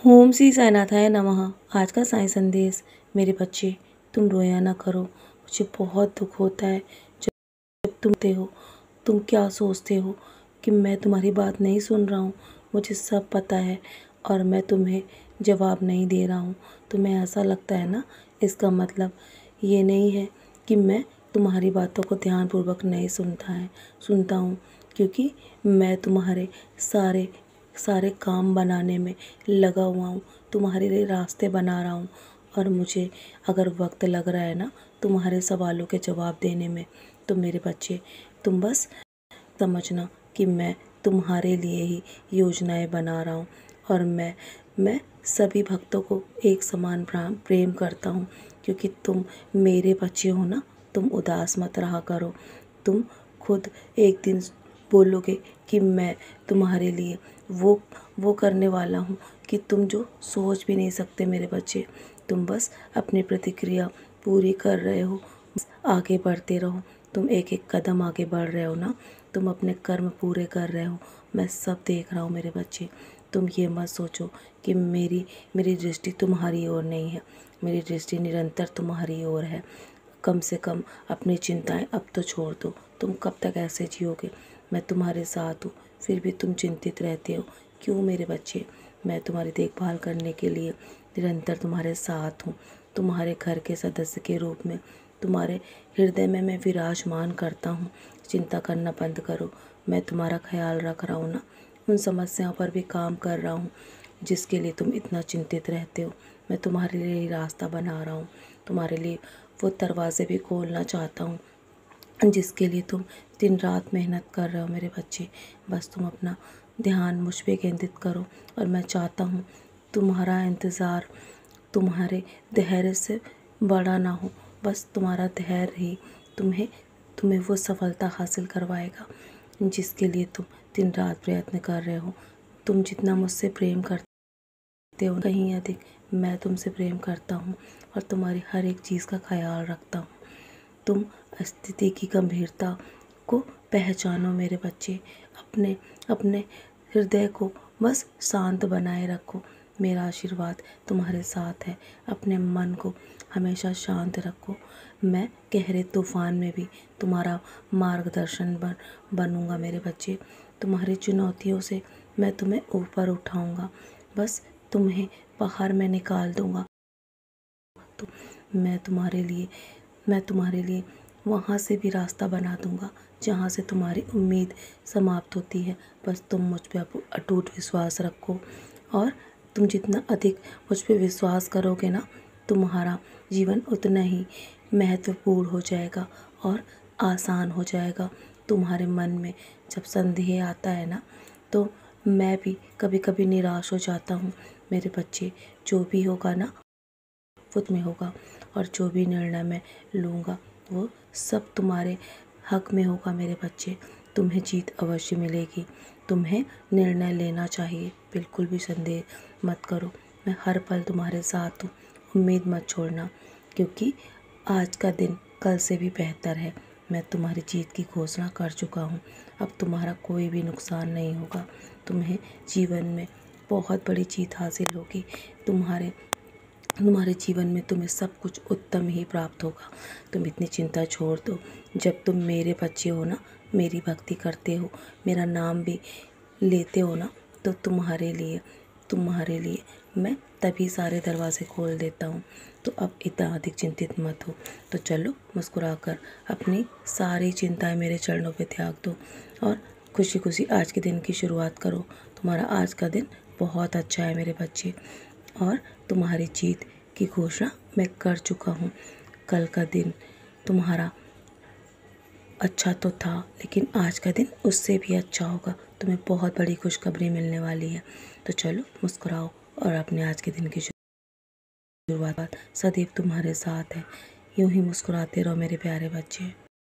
ओम श्री साईनाथाय नमः। आज का साईं संदेश। मेरे बच्चे, तुम रोया ना करो। मुझे बहुत दुख होता है जब तुम ते हो। तुम क्या सोचते हो कि मैं तुम्हारी बात नहीं सुन रहा हूँ? मुझे सब पता है और मैं तुम्हें जवाब नहीं दे रहा हूँ। तुम्हें ऐसा लगता है ना, इसका मतलब ये नहीं है कि मैं तुम्हारी बातों को ध्यानपूर्वक नहीं सुनता हूँ, क्योंकि मैं तुम्हारे सारे काम बनाने में लगा हुआ हूँ, तुम्हारे लिए रास्ते बना रहा हूँ। और मुझे अगर वक्त लग रहा है ना तुम्हारे सवालों के जवाब देने में, तो मेरे बच्चे, तुम बस समझना कि मैं तुम्हारे लिए ही योजनाएं बना रहा हूँ। और मैं सभी भक्तों को एक समान प्रेम करता हूँ, क्योंकि तुम मेरे बच्चे हो ना। तुम उदास मत रहा करो। तुम खुद एक दिन बोलोगे कि मैं तुम्हारे लिए वो करने वाला हूँ कि तुम जो सोच भी नहीं सकते मेरे बच्चे। तुम बस अपनी प्रतिक्रिया पूरी कर रहे हो, आगे बढ़ते रहो। तुम एक एक कदम आगे बढ़ रहे हो ना, तुम अपने कर्म पूरे कर रहे हो। मैं सब देख रहा हूँ मेरे बच्चे। तुम ये मत सोचो कि मेरी दृष्टि तुम्हारी ओर नहीं है। मेरी दृष्टि निरंतर तुम्हारी ओर है। कम से कम अपनी चिंताएं अब तो छोड़ दो। तुम कब तक ऐसे जियोगे? मैं तुम्हारे साथ हूँ, फिर भी तुम चिंतित रहते हो क्यों मेरे बच्चे? मैं तुम्हारी देखभाल करने के लिए निरंतर तुम्हारे साथ हूँ। तुम्हारे घर के सदस्य के रूप में तुम्हारे हृदय में मैं विराजमान करता हूँ। चिंता करना बंद करो। मैं तुम्हारा ख्याल रख रहा हूँ ना, उन समस्याओं पर भी काम कर रहा हूँ जिसके लिए तुम इतना चिंतित रहते हो। मैं तुम्हारे लिए ही रास्ता बना रहा हूँ, तुम्हारे लिए वो दरवाजे भी खोलना चाहता हूँ जिसके लिए तुम दिन रात मेहनत कर रहे हो मेरे बच्चे। बस तुम अपना ध्यान मुझ पे केंद्रित करो। और मैं चाहता हूँ तुम्हारा इंतज़ार तुम्हारे धैर्य से बड़ा ना हो। बस तुम्हारा धैर्य ही तुम्हें वो सफलता हासिल करवाएगा जिसके लिए तुम दिन रात प्रयत्न कर रहे हो। तुम जितना मुझसे प्रेम करते हो, कहीं अधिक मैं तुमसे प्रेम करता हूँ और तुम्हारी हर एक चीज़ का ख्याल रखता हूँ। तुम स्थिति की गंभीरता को पहचानो मेरे बच्चे। अपने हृदय को बस शांत बनाए रखो। मेरा आशीर्वाद तुम्हारे साथ है। अपने मन को हमेशा शांत रखो। मैं गहरे तूफान में भी तुम्हारा मार्गदर्शन बनूंगा मेरे बच्चे। तुम्हारी चुनौतियों से मैं तुम्हें ऊपर उठाऊंगा। बस तुम्हें बाहर में निकाल दूंगा। तो मैं तुम्हारे लिए वहाँ से भी रास्ता बना दूंगा जहाँ से तुम्हारी उम्मीद समाप्त होती है। बस तुम मुझ पे अटूट विश्वास रखो। और तुम जितना अधिक मुझ पे विश्वास करोगे ना, तुम्हारा जीवन उतना ही महत्वपूर्ण हो जाएगा और आसान हो जाएगा। तुम्हारे मन में जब संदेह आता है ना, तो मैं भी कभी कभी निराश हो जाता हूँ मेरे बच्चे। जो भी होगा ना वो तुम्हें होगा, और जो भी निर्णय मैं लूँगा वो सब तुम्हारे हक में होगा मेरे बच्चे। तुम्हें जीत अवश्य मिलेगी। तुम्हें निर्णय लेना चाहिए, बिल्कुल भी संदेह मत करो। मैं हर पल तुम्हारे साथ हूँ। उम्मीद मत छोड़ना, क्योंकि आज का दिन कल से भी बेहतर है। मैं तुम्हारी जीत की घोषणा कर चुका हूँ। अब तुम्हारा कोई भी नुकसान नहीं होगा। तुम्हें जीवन में बहुत बड़ी जीत हासिल होगी। तुम्हारे जीवन में तुम्हें सब कुछ उत्तम ही प्राप्त होगा। तुम इतनी चिंता छोड़ दो। जब तुम मेरे बच्चे हो ना, मेरी भक्ति करते हो, मेरा नाम भी लेते हो ना, तो तुम्हारे लिए मैं तभी सारे दरवाजे खोल देता हूँ। तो अब इतना अधिक चिंतित मत हो। तो चलो, मुस्कुराकर अपनी सारी चिंताएं मेरे चरणों पे त्याग दो और खुशी खुशी आज के दिन की शुरुआत करो। तुम्हारा आज का दिन बहुत अच्छा है मेरे बच्चे, और तुम्हारी जीत की घोषणा मैं कर चुका हूँ। कल का दिन तुम्हारा अच्छा तो था, लेकिन आज का दिन उससे भी अच्छा होगा। तुम्हें बहुत बड़ी खुशखबरी मिलने वाली है। तो चलो, मुस्कुराओ और अपने आज के दिन की शुरुआत सदैव तुम्हारे साथ है। यूं ही मुस्कुराते रहो मेरे प्यारे बच्चे।